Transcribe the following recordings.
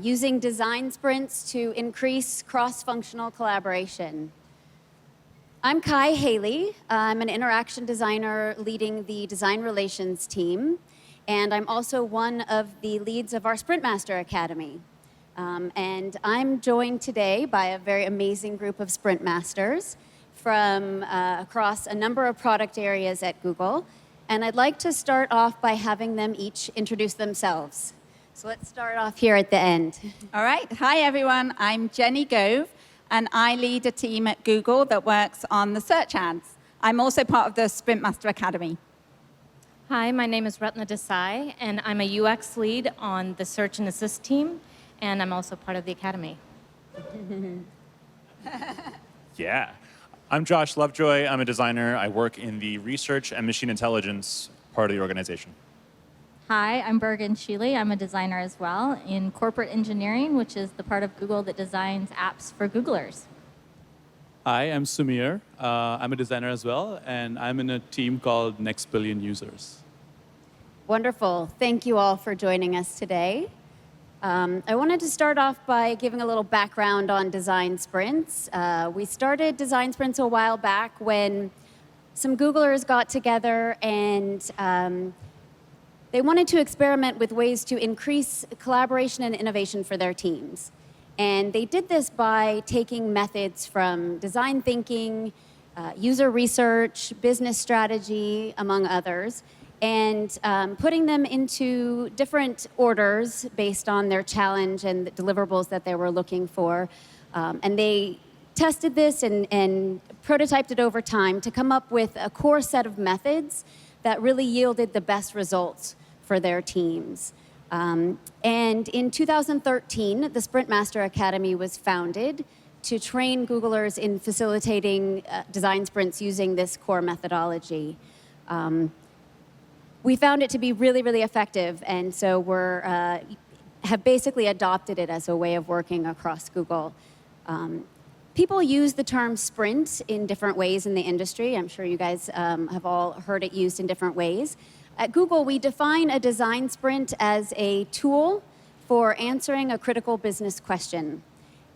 using design sprints to increase cross-functional collaboration. I'm Kai Haley. I'm an interaction designer leading the design relations team, and I'm also one of the leads of our Sprint Master Academy. And I'm joined today by a very amazing group of Sprint Masters from across a number of product areas at Google. And I'd like to start off by having them each introduce themselves. So let's start off here at the end. All right. Hi, everyone. I'm Jenny Gove, and I lead a team at Google that works on the search ads. I'm also part of the Sprint Master Academy. Hi, my name is Ratna Desai, and I'm a UX lead on the Search and Assist team, and I'm also part of the Academy. Yeah. I'm Josh Lovejoy. I'm a designer. I work in the research and machine intelligence part of the organization. Hi, I'm Bergen Sheely. I'm a designer as well in corporate engineering, which is the part of Google that designs apps for Googlers. Hi, I'm Sumir. I'm a designer as well, and I'm in a team called Next Billion Users. Wonderful. Thank you all for joining us today. I wanted to start off by giving a little background on design sprints. We started design sprints a while back when some Googlers got together and they wanted to experiment with ways to increase collaboration and innovation for their teams. And they did this by taking methods from design thinking, user research, business strategy, among others, and putting them into different orders based on their challenge and the deliverables that they were looking for. And they tested this and prototyped it over time to come up with a core set of methods that really yielded the best results for their teams. And in 2013, the Sprint Master Academy was founded to train Googlers in facilitating design sprints using this core methodology. We found it to be really, really effective, and so have basically adopted it as a way of working across Google. People use the term sprint in different ways in the industry. I'm sure you guys have all heard it used in different ways. At Google, we define a design sprint as a tool for answering a critical business question.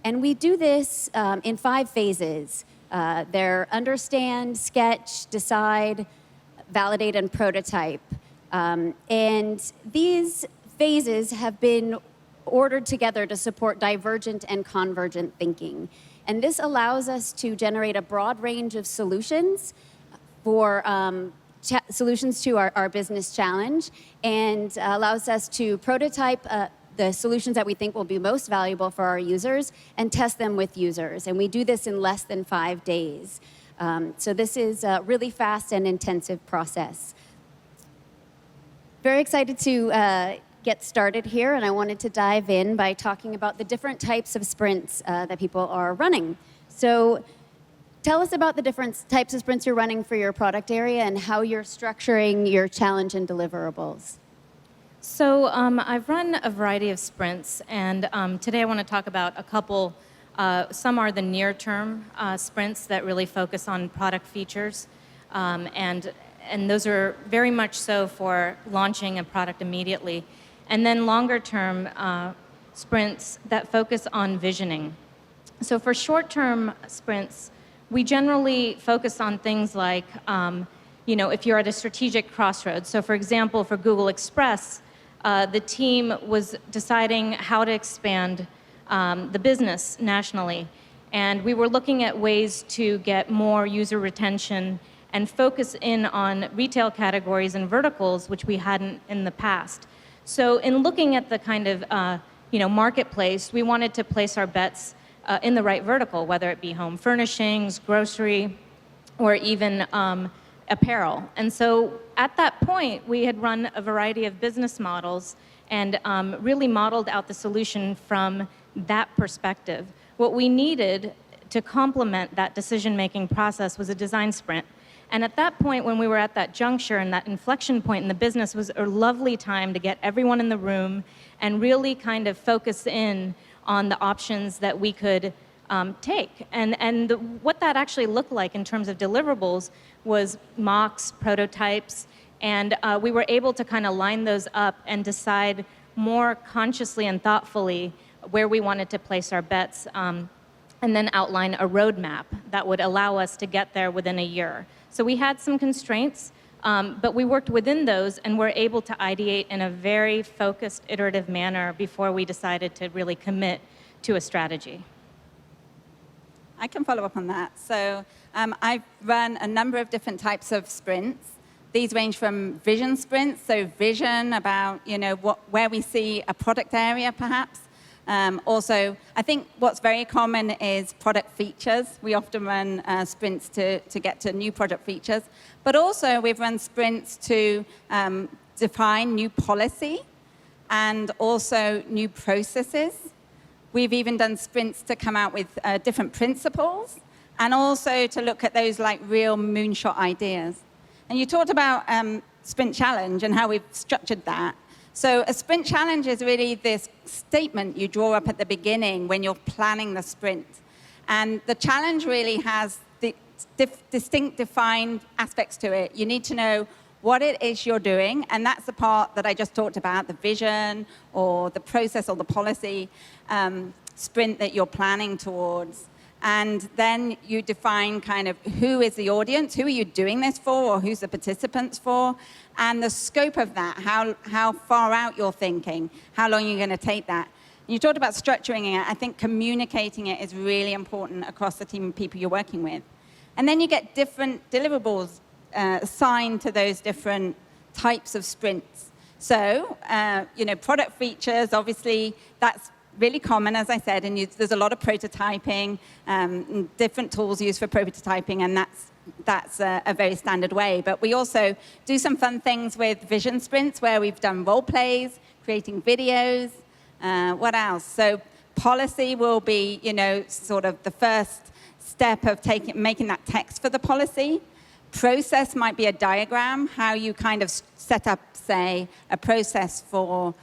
And we do this in 5 phases. They're understand, sketch, decide, validate, and prototype. And these phases have been ordered together to support divergent and convergent thinking. And this allows us to generate a broad range of solutions for solutions to our business challenge, and allows us to prototype the solutions that we think will be most valuable for our users and test them with users. And we do this in less than 5 days. So this is a really fast and intensive process. Very excited to get started here, and I wanted to dive in by talking about the different types of sprints that people are running. So tell us about the different types of sprints you're running for your product area and how you're structuring your challenge and deliverables. So I've run a variety of sprints, and today I want to talk about a couple. Some are the near-term sprints that really focus on product features, and those are very much so for launching a product immediately. And then longer-term sprints that focus on visioning. So for short-term sprints, we generally focus on things like, if you're at a strategic crossroads. So for example, for Google Express, the team was deciding how to expand the business nationally. And we were looking at ways to get more user retention and focus in on retail categories and verticals, which we hadn't in the past. So in looking at the kind of marketplace, we wanted to place our bets in the right vertical, whether it be home furnishings, grocery, or even apparel. And so at that point, we had run a variety of business models and really modeled out the solution from that perspective. What we needed to complement that decision-making process was a design sprint. And at that point, when we were at that juncture and that inflection point in the business, was a lovely time to get everyone in the room and really kind of focus in on the options that we could take. And what that actually looked like in terms of deliverables was mocks, prototypes, and we were able to kind of line those up and decide more consciously and thoughtfully where we wanted to place our bets, and then outline a roadmap that would allow us to get there within a year. So we had some constraints, but we worked within those and were able to ideate in a very focused, iterative manner before we decided to really commit to a strategy. I can follow up on that. So I've run a number of different types of sprints. These range from vision sprints, so vision about where we see a product area, perhaps. Also, I think what's very common is product features. We often run sprints to get to new product features. But also, we've run sprints to define new policy and also new processes. We've even done sprints to come out with different principles and also to look at those like real moonshot ideas. And you talked about sprint challenge and how we've structured that. So a sprint challenge is really this statement you draw up at the beginning when you're planning the sprint. And the challenge really has the distinct defined aspects to it. You need to know what it is you're doing, and that's the part that I just talked about, the vision or the process or the policy sprint that you're planning towards. And then you define kind of who is the audience, who are you doing this for, or who's the participants for, and the scope of that, how far out you're thinking, how long you're going to take that. And you talked about structuring it. I think communicating it is really important across the team of people you're working with. And then you get different deliverables assigned to those different types of sprints. So, product features, obviously, that's really common, as I said, and there's a lot of prototyping, different tools used for prototyping, and that's a very standard way. But we also do some fun things with vision sprints where we've done role plays, creating videos. What else? So policy will be, sort of the first step of making that text for the policy. Process might be a diagram, how you kind of set up, say, a process for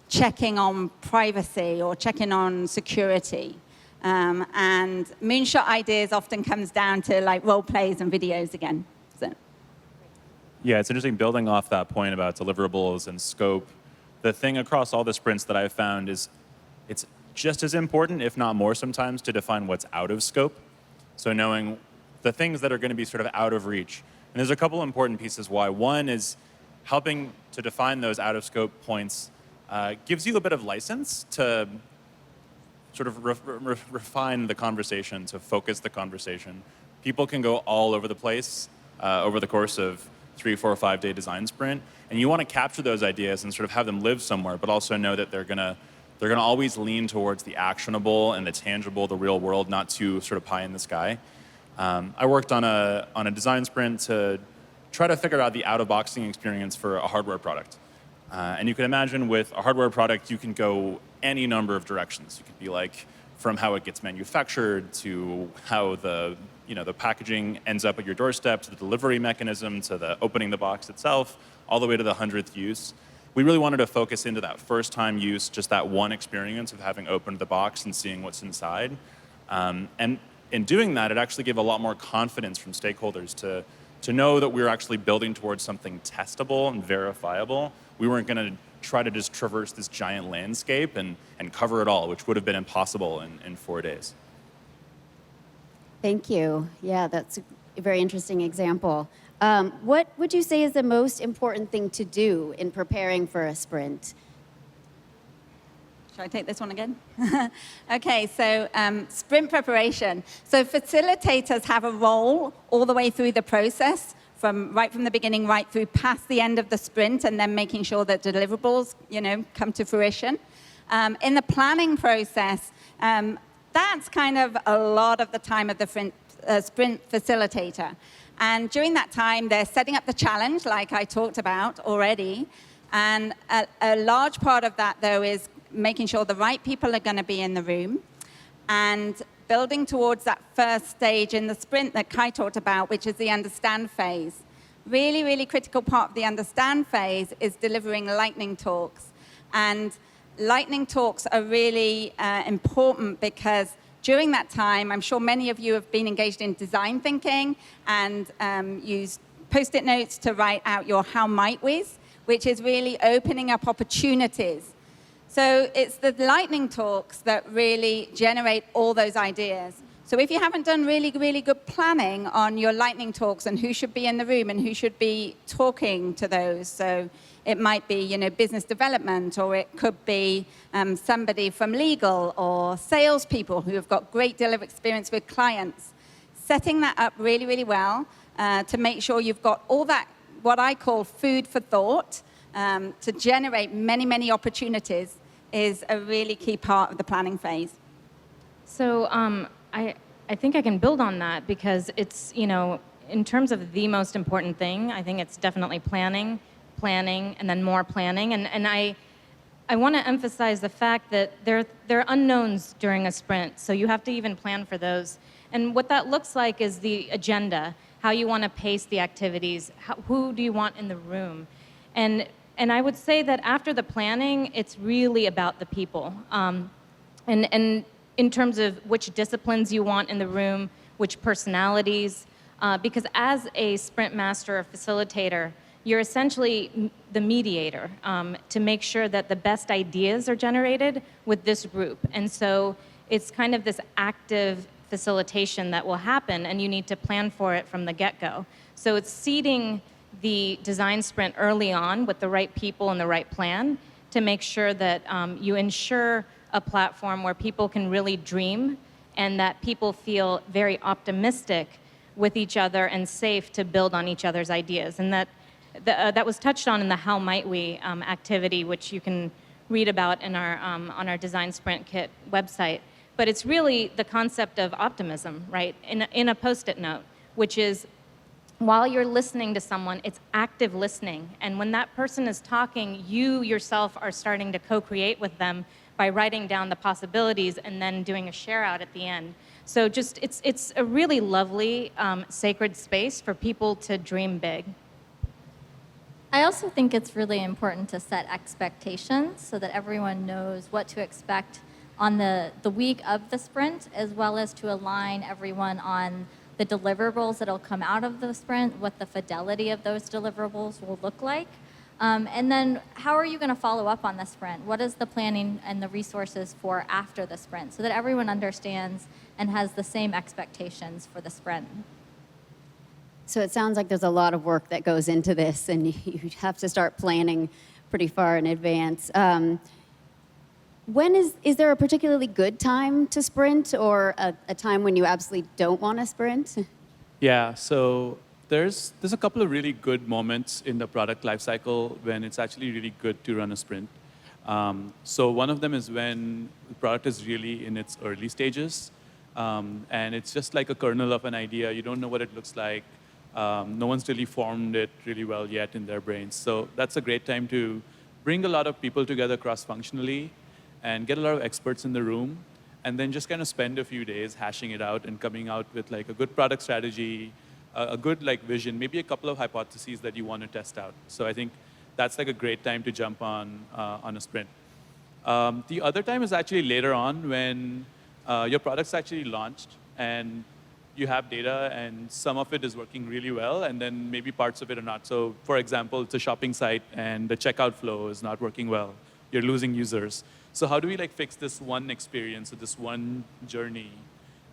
checking on privacy or checking on security. And moonshot ideas often comes down to like role plays and videos again. So. Yeah, it's interesting building off that point about deliverables and scope. The thing across all the sprints that I've found is it's just as important, if not more sometimes, to define what's out of scope. So knowing the things that are going to be sort of out of reach. And there's a couple important pieces why. One is helping to define those out of scope points gives you a bit of license to sort of refine the conversation, to focus the conversation. People can go all over the place over the course of 3, 4, 5 day design sprint, and you want to capture those ideas and sort of have them live somewhere, but also know that they're gonna always lean towards the actionable and the tangible, the real world, not too sort of pie in the sky. I worked on a design sprint to try to figure out the out-of-boxing experience for a hardware product. And you can imagine with a hardware product, you can go any number of directions. You could be like from how it gets manufactured to how the packaging ends up at your doorstep, to the delivery mechanism, to the opening the box itself, all the way to the 100th use. We really wanted to focus into that first time use, just that one experience of having opened the box and seeing what's inside. And in doing that, it actually gave a lot more confidence from stakeholders to know that we were actually building towards something testable and verifiable. We weren't going to try to just traverse this giant landscape and cover it all, which would have been impossible in 4 days. Thank you. Yeah, that's a very interesting example. What would you say is the most important thing to do in preparing for a sprint? Should I take this one again? Okay, so sprint preparation. So facilitators have a role all the way through the process, right from the beginning right through past the end of the sprint, and then making sure that deliverables, come to fruition. In the planning process, that's kind of a lot of the time of the sprint facilitator. And during that time, they're setting up the challenge, like I talked about already. And a large part of that, though, is making sure the right people are going to be in the room and building towards that first stage in the sprint that Kai talked about, which is the understand phase. Really, really critical part of the understand phase is delivering lightning talks. And lightning talks are really important because during that time, I'm sure many of you have been engaged in design thinking and used Post-it notes to write out your how might we's, which is really opening up opportunities. So it's the lightning talks that really generate all those ideas. So if you haven't done really, really good planning on your lightning talks and who should be in the room and who should be talking to those, so it might be, business development, or it could be somebody from legal or salespeople who have got great deal of experience with clients. Setting that up really, really well to make sure you've got all that, what I call food for thought, to generate many, many opportunities is a really key part of the planning phase. So I think I can build on that because it's, in terms of the most important thing, I think it's definitely planning, and then more planning. And I want to emphasize the fact that there are unknowns during a sprint, so you have to even plan for those. And what that looks like is the agenda, how you want to pace the activities, who do you want in the room. And I would say that after the planning, it's really about the people. And in terms of which disciplines you want in the room, which personalities, because as a sprint master or facilitator, you're essentially the mediator to make sure that the best ideas are generated with this group. And so it's kind of this active facilitation that will happen, and you need to plan for it from the get-go. So it's seeding the design sprint early on with the right people and the right plan to make sure that you ensure a platform where people can really dream and that people feel very optimistic with each other and safe to build on each other's ideas. And that was touched on in the How Might We activity, which you can read about in on our Design Sprint Kit website. But it's really the concept of optimism, right, in a Post-it note, which is while you're listening to someone, it's active listening. And when that person is talking, you yourself are starting to co-create with them by writing down the possibilities and then doing a share out at the end. So just it's a really lovely sacred space for people to dream big. I also think it's really important to set expectations so that everyone knows what to expect on the week of the sprint, as well as to align everyone on the deliverables that'll come out of the sprint, what the fidelity of those deliverables will look like. And then how are you going to follow up on the sprint? What is the planning and the resources for after the sprint so that everyone understands and has the same expectations for the sprint? So it sounds like there's a lot of work that goes into this, and you have to start planning pretty far in advance. Is there a particularly good time to sprint, or a time when you absolutely don't want to sprint? Yeah, so there's a couple of really good moments in the product lifecycle when it's actually really good to run a sprint. So one of them is when the product is really in its early stages, and it's just like a kernel of an idea. You don't know what it looks like. No one's really formed it really well yet in their brains. So that's a great time to bring a lot of people together cross-functionally and get a lot of experts in the room, and then just kind of spend a few days hashing it out and coming out with like a good product strategy, a good like vision, maybe a couple of hypotheses that you want to test out. So I think that's like a great time to jump on a sprint. The other time is actually later on when your product's actually launched and you have data and some of it is working really well and then maybe parts of it are not. So for example, it's a shopping site and the checkout flow is not working well. You're losing users. So how do we like fix this one experience or this one journey?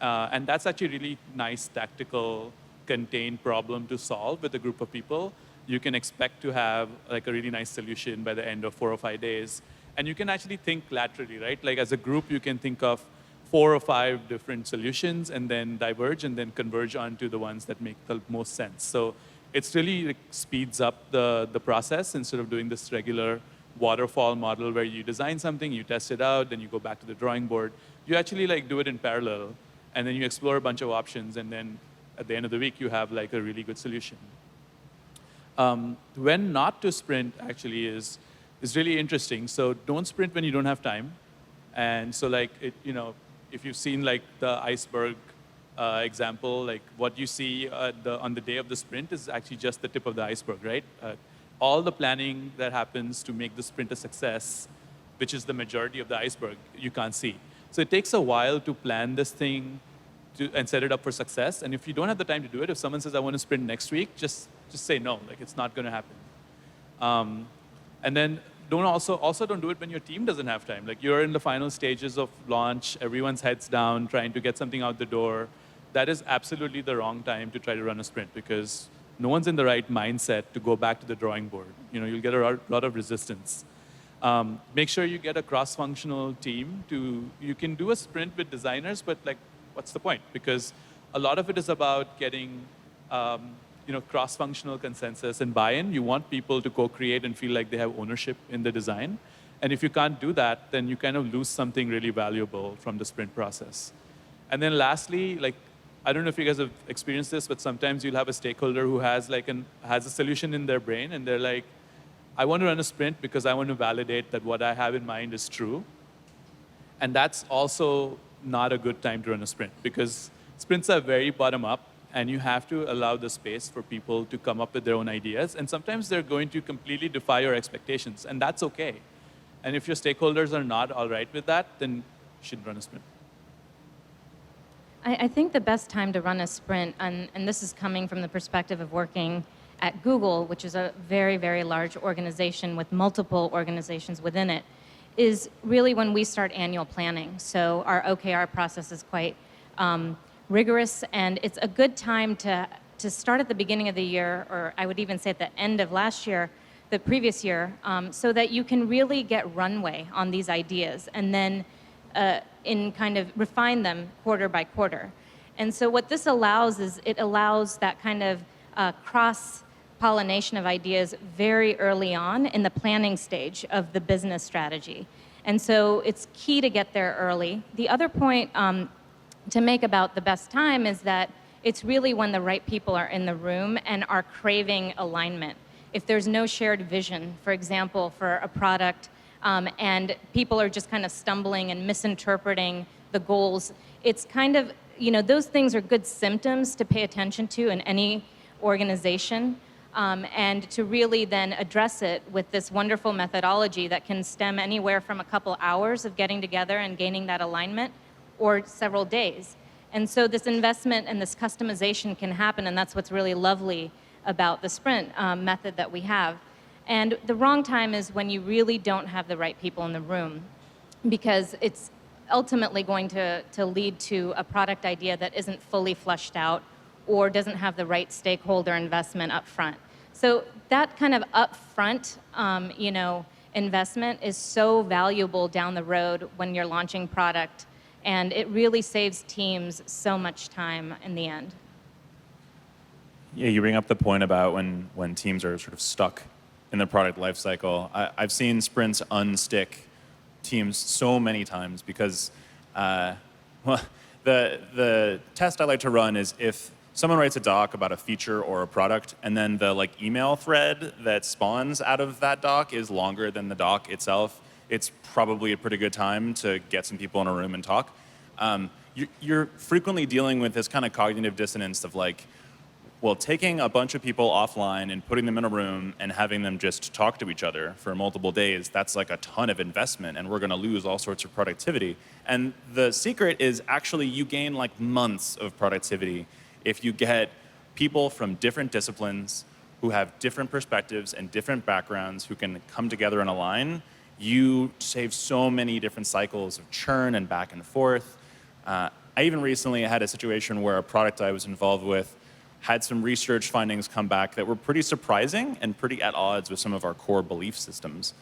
And that's actually a really nice tactical contained problem to solve with a group of people. You can expect to have like a really nice solution by the end of 4 or 5 days. And you can actually think laterally, right? Like as a group, you can think of 4 or 5 different solutions and then diverge and then converge onto the ones that make the most sense. So it's really like, speeds up the process instead of doing this regular waterfall model where you design something, you test it out, then you go back to the drawing board. You actually like do it in parallel and then you explore a bunch of options and then at the end of the week you have like a really good solution. When not to sprint actually is really interesting. So don't sprint when you don't have time. And so like, if you've seen like the iceberg example, like what you see on the day of the sprint is actually just the tip of the iceberg, right? All the planning that happens to make the sprint a success, which is the majority of the iceberg, you can't see. So it takes a while to plan this thing and set it up for success. And if you don't have the time to do it, if someone says, I want to sprint next week, just say no, like it's not going to happen. And then don't do it when your team doesn't have time. Like you're in the final stages of launch, everyone's heads down, trying to get something out the door. That is absolutely the wrong time to try to run a sprint because no one's in the right mindset to go back to the drawing board. You'll get a lot of resistance. Make sure you get a cross-functional team. You can do a sprint with designers, but like, what's the point? Because a lot of it is about getting cross-functional consensus and buy-in. You want people to co-create and feel like they have ownership in the design. And if you can't do that, then you kind of lose something really valuable from the sprint process. And then lastly, like, I don't know if you guys have experienced this, but sometimes you'll have a stakeholder who has a solution in their brain, and they're like, I want to run a sprint because I want to validate that what I have in mind is true. And that's also not a good time to run a sprint because sprints are very bottom-up, and you have to allow the space for people to come up with their own ideas. And sometimes they're going to completely defy your expectations, and that's okay. And if your stakeholders are not all right with that, then you shouldn't run a sprint. I think the best time to run a sprint, and this is coming from the perspective of working at Google, which is a very, very large organization with multiple organizations within it, is really when we start annual planning. So our OKR process is quite rigorous, and it's a good time to start at the beginning of the year, or I would even say at the end of last year, the previous year, so that you can really get runway on these ideas and then in kind of refine them quarter by quarter. And so what this allows is it allows that kind of cross-pollination of ideas very early on in the planning stage of the business strategy. And so it's key to get there early. The other point to make about the best time is that it's really when the right people are in the room and are craving alignment. If there's no shared vision, for example, for a product, and people are just kind of stumbling and misinterpreting the goals, it's kind of, those things are good symptoms to pay attention to in any organization, and to really then address it with this wonderful methodology that can stem anywhere from a couple hours of getting together and gaining that alignment or several days. And so this investment and this customization can happen, and that's what's really lovely about the sprint method that we have. And the wrong time is when you really don't have the right people in the room, because it's ultimately going to lead to a product idea that isn't fully fleshed out or doesn't have the right stakeholder investment up front. So that kind of upfront investment is so valuable down the road when you're launching product, and it really saves teams so much time in the end. Yeah, you bring up the point about when teams are sort of stuck in the product lifecycle. I've seen sprints unstick teams so many times because the test I like to run is if someone writes a doc about a feature or a product, and then the email thread that spawns out of that doc is longer than the doc itself, it's probably a pretty good time to get some people in a room and talk. You're frequently dealing with this kind of cognitive dissonance of taking a bunch of people offline and putting them in a room and having them just talk to each other for multiple days, that's like a ton of investment, and we're going to lose all sorts of productivity. And the secret is actually you gain months of productivity if you get people from different disciplines who have different perspectives and different backgrounds who can come together and align. You save so many different cycles of churn and back and forth. I even recently had a situation where a product I was involved with had some research findings come back that were pretty surprising and pretty at odds with some of our core belief systems.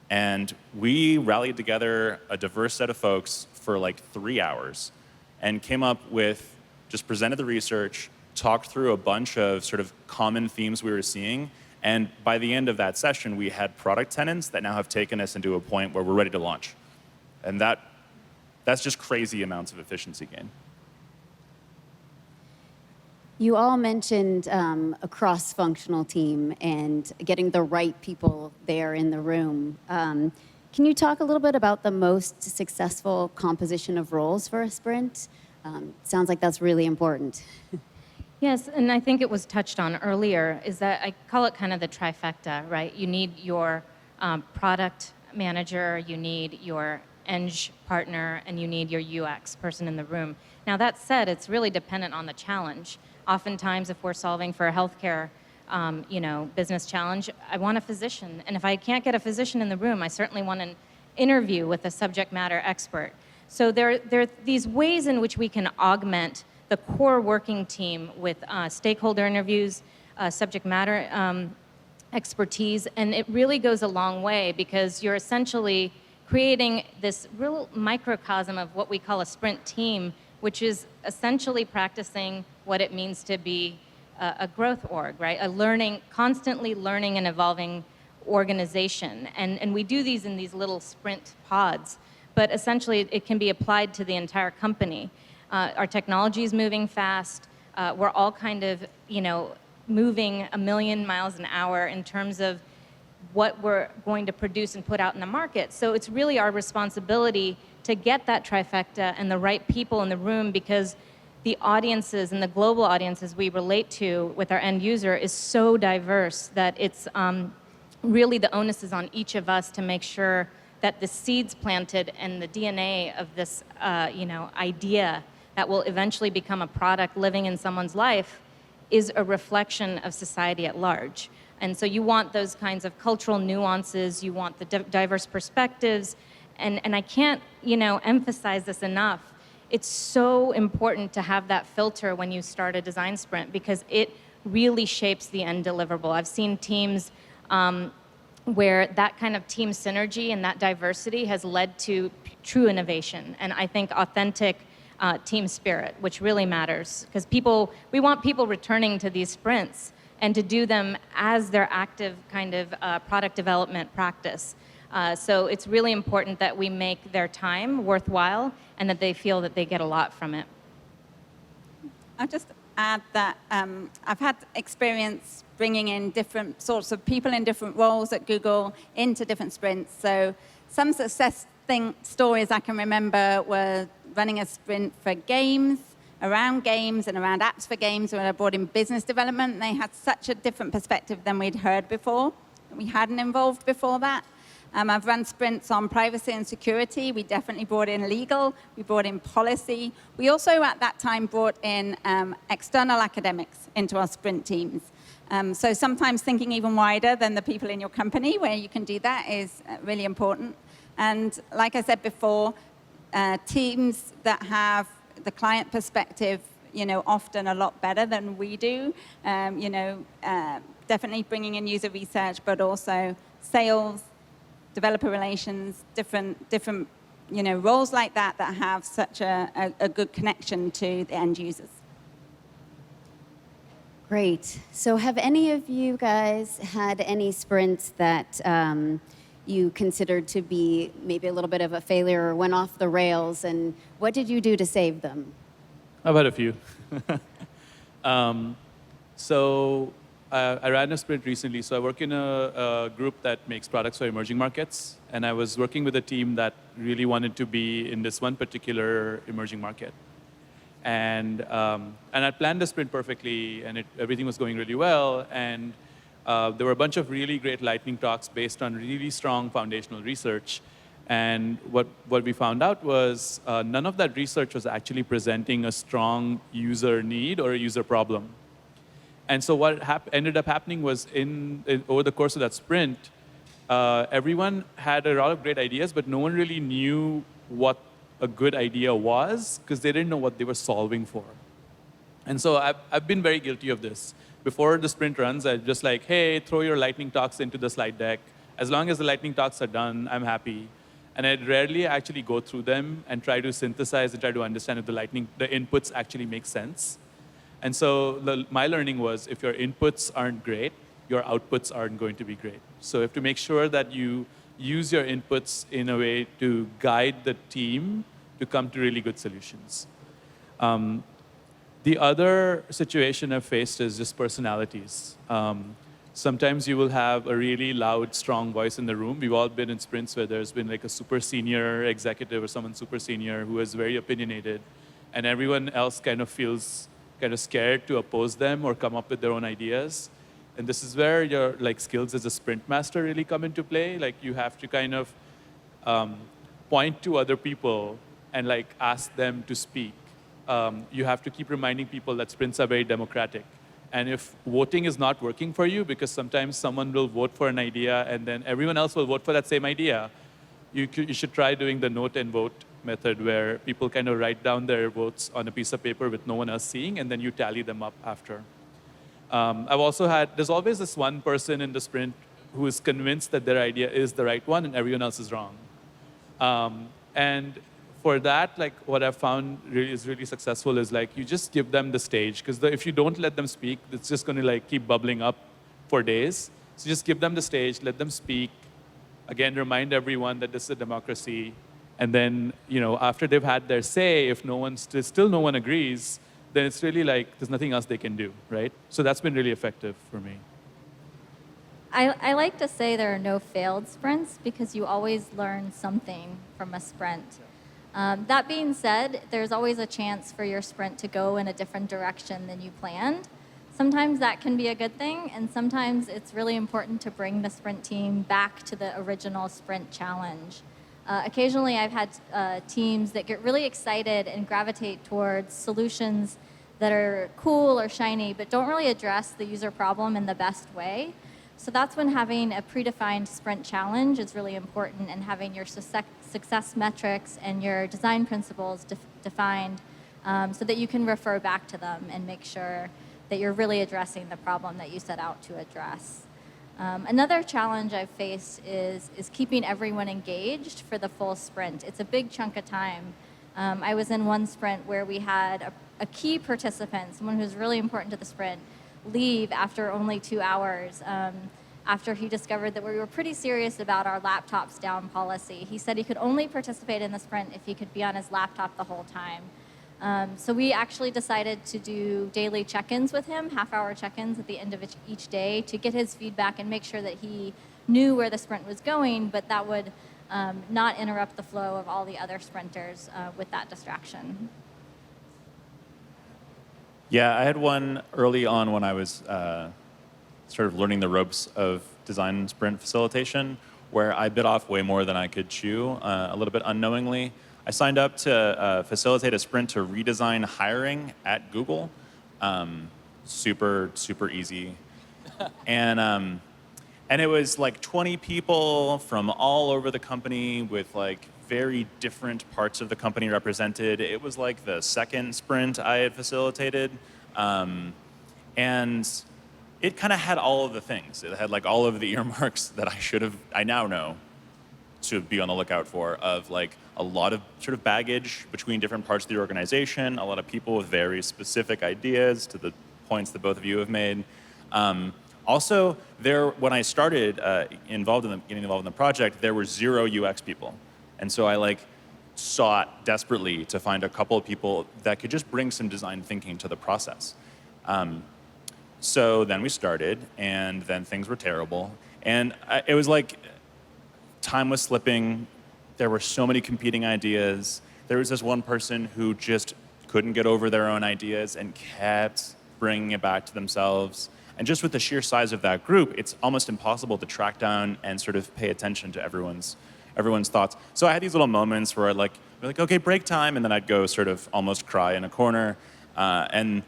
And we rallied together a diverse set of folks for 3 hours and came up with, just presented the research, talked through a bunch of sort of common themes we were seeing. And by the end of that session, we had product tenants that now have taken us into a point where we're ready to launch. And that's just crazy amounts of efficiency gain. You all mentioned a cross-functional team and getting the right people there in the room. Can you talk a little bit about the most successful composition of roles for a sprint? Sounds like that's really important. Yes, and I think it was touched on earlier, is that I call it kind of the trifecta, right? You need your product manager, you need your eng partner, and you need your UX person in the room. Now that said, it's really dependent on the challenge. Oftentimes, if we're solving for a healthcare business challenge, I want a physician. And if I can't get a physician in the room, I certainly want an interview with a subject matter expert. So there are these ways in which we can augment the core working team with stakeholder interviews, subject matter expertise, and it really goes a long way because you're essentially creating this real microcosm of what we call a sprint team, which is essentially practicing what it means to be a growth org, right? Constantly learning and evolving organization. And we do these in these little sprint pods, but essentially it can be applied to the entire company. Our technology is moving fast. We're all kind of, moving a million miles an hour in terms of what we're going to produce and put out in the market. So it's really our responsibility to get that trifecta and the right people in the room, because the audiences and the global audiences we relate to with our end user is so diverse that it's really the onus is on each of us to make sure that the seeds planted and the DNA of this idea that will eventually become a product living in someone's life is a reflection of society at large. And so you want those kinds of cultural nuances, you want the diverse perspectives, and I can't, emphasize this enough. It's so important to have that filter when you start a design sprint because it really shapes the end deliverable. I've seen teams where that kind of team synergy and that diversity has led to true innovation, and I think authentic team spirit, which really matters, because we want people returning to these sprints and to do them as their active kind of product development practice. So it's really important that we make their time worthwhile and that they feel that they get a lot from it. I'll just add that I've had experience bringing in different sorts of people in different roles at Google into different sprints. So some success stories I can remember were running a sprint for games, around games and around apps for games, when I brought in business development. They had such a different perspective than we'd heard before, that we hadn't involved before that. I've run sprints on privacy and security. We definitely brought in legal. We brought in policy. We also, at that time, brought in external academics into our sprint teams. So sometimes thinking even wider than the people in your company, where you can do that, is really important. And like I said before, teams that have the client perspective, often a lot better than we do. Definitely bringing in user research, but also sales, developer relations, different roles like that have such a good connection to the end users. Great. So have any of you guys had any sprints that you considered to be maybe a little bit of a failure or went off the rails, and what did you do to save them? I've had a few. I ran a sprint recently. So I work in a group that makes products for emerging markets. And I was working with a team that really wanted to be in this one particular emerging market. And I planned the sprint perfectly, and everything was going really well. And there were a bunch of really great lightning talks based on really strong foundational research. And what we found out was none of that research was actually presenting a strong user need or a user problem. And so what ended up happening was over the course of that sprint, everyone had a lot of great ideas, but no one really knew what a good idea was because they didn't know what they were solving for. And so I've been very guilty of this. Before the sprint runs, I'm just like, hey, throw your lightning talks into the slide deck. As long as the lightning talks are done, I'm happy. And I'd rarely actually go through them and try to synthesize and try to understand if the inputs actually make sense. And so my learning was, if your inputs aren't great, your outputs aren't going to be great. So you have to make sure that you use your inputs in a way to guide the team to come to really good solutions. The other situation I've faced is just personalities. Sometimes you will have a really loud, strong voice in the room. We've all been in sprints where there's been like a super senior executive or someone super senior who is very opinionated, and everyone else kind of feels kind of scared to oppose them or come up with their own ideas. And this is where your skills as a sprint master really come into play. Like you have to kind of point to other people and ask them to speak. You have to keep reminding people that sprints are very democratic. And if voting is not working for you, because sometimes someone will vote for an idea and then everyone else will vote for that same idea, you should try doing the note and vote method where people kind of write down their votes on a piece of paper with no one else seeing, and then you tally them up after. I've also there's always this one person in the sprint who is convinced that their idea is the right one and everyone else is wrong. And for that, like what I've found is really successful is like you just give them the stage, because if you don't let them speak, it's just going to like keep bubbling up for days. So just give them the stage, let them speak. Again, remind everyone that this is a democracy. And then, after they've had their say, if still no one agrees, then it's really like there's nothing else they can do, right? So that's been really effective for me. I like to say there are no failed sprints because you always learn something from a sprint. That being said, there's always a chance for your sprint to go in a different direction than you planned. Sometimes that can be a good thing, and sometimes it's really important to bring the sprint team back to the original sprint challenge. Occasionally, I've had teams that get really excited and gravitate towards solutions that are cool or shiny, but don't really address the user problem in the best way. So that's when having a predefined sprint challenge is really important, and having your success metrics and your design principles defined so that you can refer back to them and make sure that you're really addressing the problem that you set out to address. Another challenge I've faced is keeping everyone engaged for the full sprint. It's a big chunk of time. I was in one sprint where we had a key participant, someone who's really important to the sprint, leave after only 2 hours after he discovered that we were pretty serious about our laptops down policy. He said he could only participate in the sprint if he could be on his laptop the whole time. So we actually decided to do daily check-ins with him, half-hour check-ins at the end of each day to get his feedback and make sure that he knew where the sprint was going, but that would not interrupt the flow of all the other sprinters with that distraction. Yeah, I had one early on when I was sort of learning the ropes of design sprint facilitation, where I bit off way more than I could chew, a little bit unknowingly. I signed up to facilitate a sprint to redesign hiring at Google. Super, super easy. And it was like 20 people from all over the company with like very different parts of the company represented. It was like the second sprint I had facilitated. And it kind of had all of the things. It had like all of the earmarks that I now know to be on the lookout for, of like a lot of sort of baggage between different parts of the organization, a lot of people with very specific ideas to the points that both of you have made. Also, when I started getting involved in the project, there were 0 UX people. And so I like sought desperately to find a couple of people that could just bring some design thinking to the process. So then we started, and then things were terrible. And it was like time was slipping. There were so many competing ideas. There was this one person who just couldn't get over their own ideas and kept bringing it back to themselves. And just with the sheer size of that group, it's almost impossible to track down and sort of pay attention to everyone's thoughts. So I had these little moments where I'd be like, okay, break time, and then I'd go sort of almost cry in a corner. And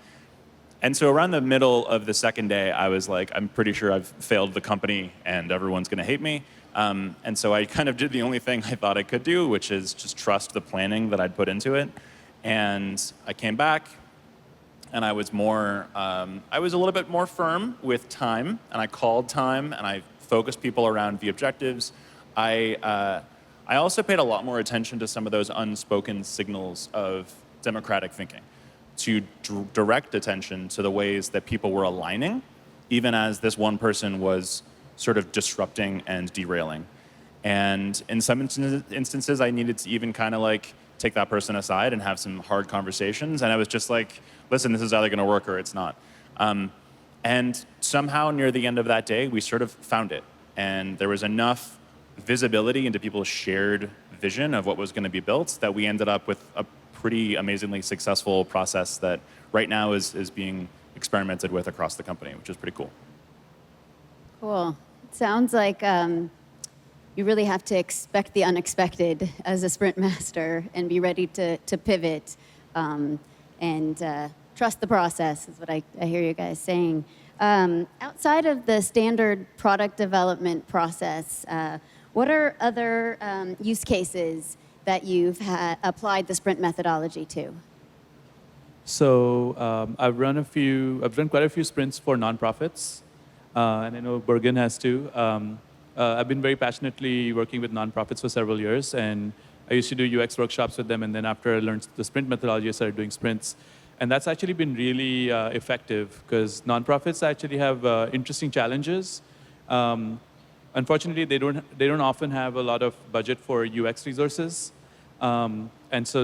so around the middle of the second day, I was like, I'm pretty sure I've failed the company and everyone's going to hate me. And so I kind of did the only thing I thought I could do, which is just trust the planning that I'd put into it. And I came back, and I was a little bit more firm with time, and I called time, and I focused people around the objectives. I also paid a lot more attention to some of those unspoken signals of democratic thinking, to direct attention to the ways that people were aligning, even as this one person was sort of disrupting and derailing. And in some instances, I needed to even kind of like take that person aside and have some hard conversations. And I was just like, listen, this is either going to work or it's not. And somehow near the end of that day, we sort of found it. And there was enough visibility into people's shared vision of what was going to be built that we ended up with a pretty amazingly successful process that right now is being experimented with across the company, which is pretty cool. Cool. It sounds like you really have to expect the unexpected as a sprint master and be ready to pivot and trust the process is what I hear you guys saying. Outside of the standard product development process, what are other use cases that you've applied the sprint methodology to? So I've run quite a few sprints for nonprofits, and I know Bergen has too. I've been very passionately working with nonprofits for several years, and I used to do UX workshops with them, and then after I learned the sprint methodology, I started doing sprints. And that's actually been really effective because nonprofits actually have interesting challenges. Unfortunately, they don't often have a lot of budget for UX resources, and so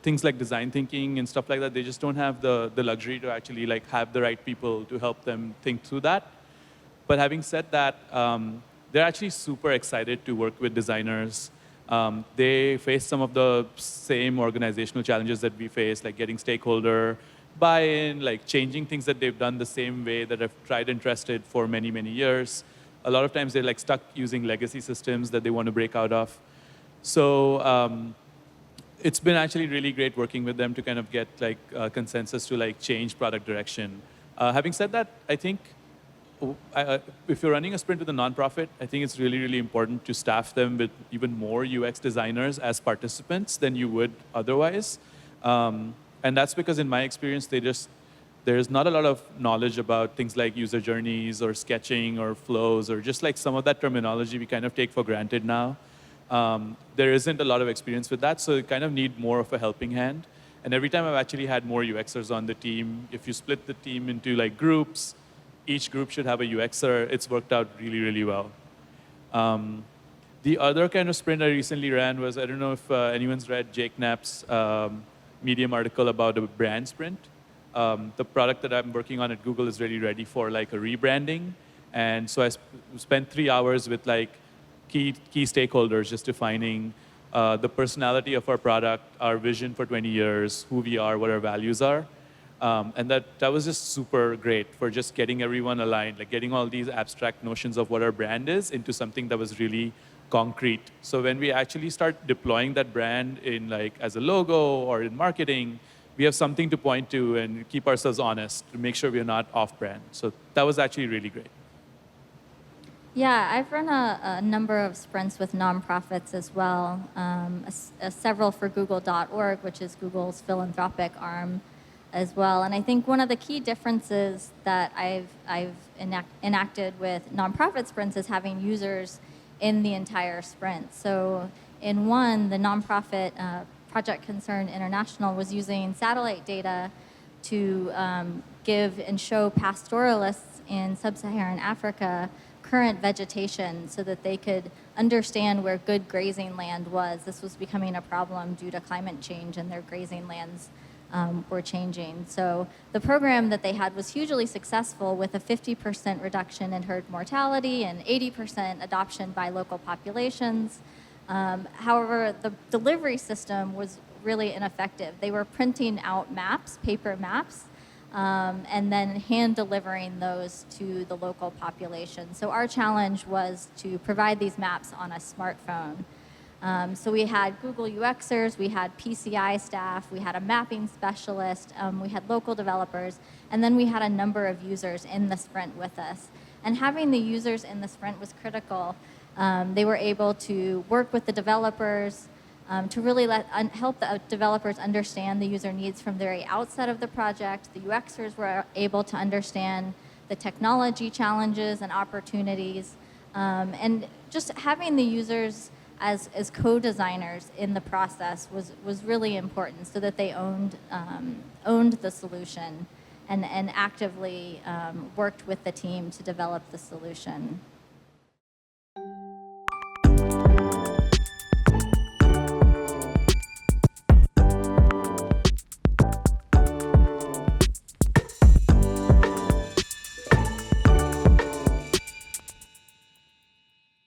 things like design thinking and stuff like that, they just don't have the luxury to actually like have the right people to help them think through that. But having said that, they're actually super excited to work with designers. They face some of the same organizational challenges that we face, like getting stakeholder buy-in, like changing things that they've done the same way that have tried and trusted for many, many years. A lot of times they're like stuck using legacy systems that they want to break out of. So it's been actually really great working with them to kind of get like consensus to like change product direction. Having said that, I think if you're running a sprint with a nonprofit, I think it's really, really important to staff them with even more UX designers as participants than you would otherwise. And that's because in my experience, there's not a lot of knowledge about things like user journeys or sketching or flows or just like some of that terminology we kind of take for granted now. There isn't a lot of experience with that, so you kind of need more of a helping hand. And every time I've actually had more UXers on the team, if you split the team into like groups, each group should have a UXer. It's worked out really, really well. The other kind of sprint I recently ran was, I don't know if anyone's read Jake Knapp's Medium article about a brand sprint. The product that I'm working on at Google is really ready for like a rebranding. And so I spent 3 hours with like key stakeholders just defining the personality of our product, our vision for 20 years, who we are, what our values are. And that was just super great for just getting everyone aligned, like getting all these abstract notions of what our brand is into something that was really concrete. So when we actually start deploying that brand in like as a logo or in marketing, we have something to point to and keep ourselves honest to make sure we're not off-brand. So that was actually really great. Yeah, I've run a number of sprints with nonprofits as well, several for Google.org, which is Google's philanthropic arm as well. And I think one of the key differences that I've enacted with nonprofit sprints is having users in the entire sprint. So in one, the nonprofit Project Concern International was using satellite data to give and show pastoralists in sub-Saharan Africa current vegetation so that they could understand where good grazing land was. This was becoming a problem due to climate change, and their grazing lands were changing. So the program that they had was hugely successful with a 50% reduction in herd mortality and 80% adoption by local populations. However, the delivery system was really ineffective. They were printing out maps, paper maps, and then hand delivering those to the local population. So our challenge was to provide these maps on a smartphone. So we had Google UXers, we had PCI staff, we had a mapping specialist, we had local developers, and then we had a number of users in the sprint with us. And having the users in the sprint was critical. They were able to work with the developers to really help the developers understand the user needs from the very outset of the project. The UXers were able to understand the technology challenges and opportunities. And just having the users as co-designers in the process was really important so that they owned the solution and actively worked with the team to develop the solution.